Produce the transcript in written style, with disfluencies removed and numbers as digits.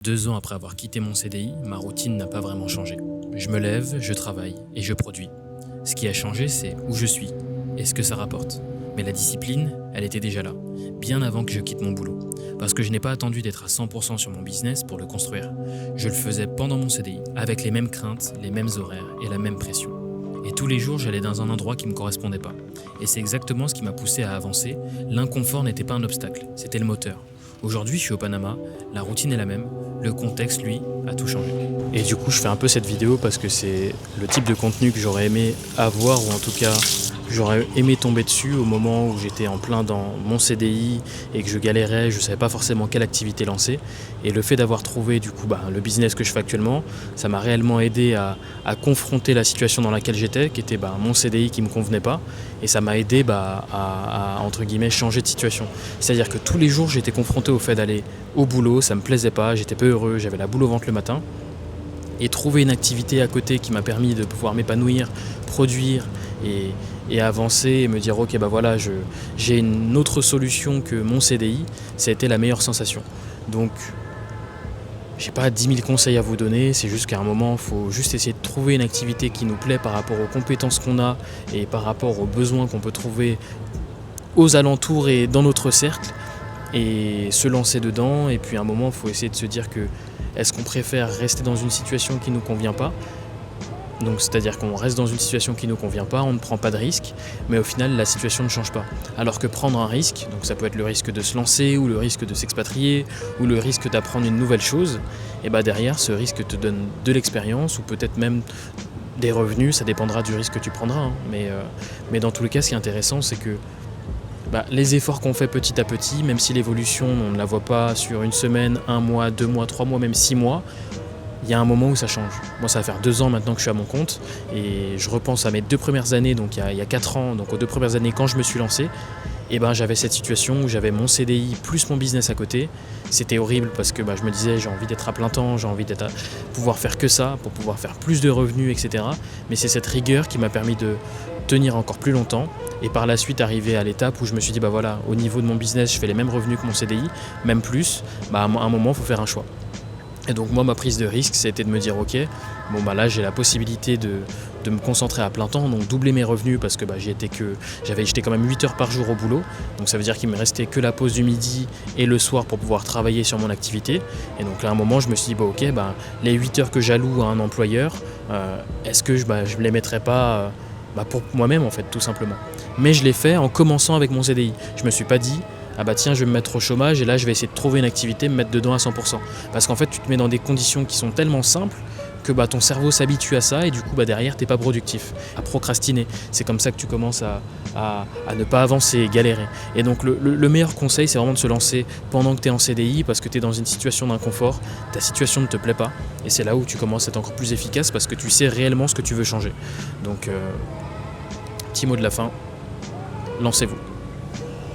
2 ans après avoir quitté mon CDI, ma routine n'a pas vraiment changé. Je me lève, je travaille et je produis. Ce qui a changé, c'est où je suis et ce que ça rapporte. Mais la discipline, elle était déjà là, bien avant que je quitte mon boulot. Parce que je n'ai pas attendu d'être à 100% sur mon business pour le construire. Je le faisais pendant mon CDI, avec les mêmes craintes, les mêmes horaires et la même pression. Et tous les jours, j'allais dans un endroit qui ne me correspondait pas. Et c'est exactement ce qui m'a poussé à avancer. L'inconfort n'était pas un obstacle, c'était le moteur. Aujourd'hui, je suis au Panama, la routine est la même, le contexte, lui, a tout changé. Et du coup, je fais un peu cette vidéo parce que c'est le type de contenu que j'aurais aimé avoir, ou en tout cas, j'aurais aimé tomber dessus au moment où j'étais en plein dans mon CDI et que je galérais, je ne savais pas forcément quelle activité lancer. Et le fait d'avoir trouvé du coup le business que je fais actuellement, ça m'a réellement aidé à confronter la situation dans laquelle j'étais, qui était mon CDI qui ne me convenait pas. Et ça m'a aidé à entre guillemets changer de situation. C'est-à-dire que tous les jours j'étais confronté au fait d'aller au boulot, ça me plaisait pas, j'étais peu heureux, j'avais la boule au ventre le matin. Et trouver une activité à côté qui m'a permis de pouvoir m'épanouir, produire et avancer et me dire ok voilà, j'ai une autre solution que mon CDI, ça a été la meilleure sensation. Donc j'ai pas 10 000 conseils à vous donner, c'est juste qu'à un moment, il faut juste essayer de trouver une activité qui nous plaît par rapport aux compétences qu'on a et par rapport aux besoins qu'on peut trouver aux alentours et dans notre cercle et se lancer dedans. Et puis à un moment, il faut essayer de se dire que est-ce qu'on préfère rester dans une situation qui ne nous convient pas ? Donc c'est-à-dire qu'on reste dans une situation qui ne nous convient pas, on ne prend pas de risque, mais au final la situation ne change pas. Alors que prendre un risque, donc ça peut être le risque de se lancer, ou le risque de s'expatrier, ou le risque d'apprendre une nouvelle chose, et derrière ce risque te donne de l'expérience, ou peut-être même des revenus, ça dépendra du risque que tu prendras. Mais dans tous les cas, ce qui est intéressant, c'est que les efforts qu'on fait petit à petit, même si l'évolution, on ne la voit pas sur une semaine, 1 mois, 2 mois, 3 mois, même 6 mois, il y a un moment où ça change. Moi, ça va faire 2 ans maintenant que je suis à mon compte et je repense à mes 2 premières années, donc il y a 4 ans, donc aux 2 premières années quand je me suis lancé, j'avais cette situation où j'avais mon CDI plus mon business à côté. C'était horrible parce que je me disais j'ai envie d'être à plein temps, j'ai envie d'être pouvoir faire que ça, pour pouvoir faire plus de revenus, etc. Mais c'est cette rigueur qui m'a permis de tenir encore plus longtemps et par la suite arriver à l'étape où je me suis dit au niveau de mon business, je fais les mêmes revenus que mon CDI, même plus, à un moment, il faut faire un choix. Et donc moi, ma prise de risque, c'était de me dire ok, là j'ai la possibilité de me concentrer à plein temps, donc doubler mes revenus parce que j'étais quand même 8 heures par jour au boulot, donc ça veut dire qu'il me restait que la pause du midi et le soir pour pouvoir travailler sur mon activité. Et donc là à un moment je me suis dit les 8 heures que j'alloue à un employeur, est-ce que je ne les mettrais pas pour moi-même en fait, tout simplement. Mais je l'ai fait en commençant avec mon CDI. Je me suis pas dit tiens, je vais me mettre au chômage et là je vais essayer de trouver une activité, me mettre dedans à 100%. Parce qu'en fait tu te mets dans des conditions qui sont tellement simples que ton cerveau s'habitue à ça et du coup derrière t'es pas productif, à procrastiner. C'est comme ça que tu commences à ne pas avancer et galérer. Et donc le meilleur conseil, c'est vraiment de se lancer pendant que tu es en CDI parce que tu es dans une situation d'inconfort, ta situation ne te plaît pas et c'est là où tu commences à être encore plus efficace parce que tu sais réellement ce que tu veux changer. Donc petit mot de la fin, lancez-vous.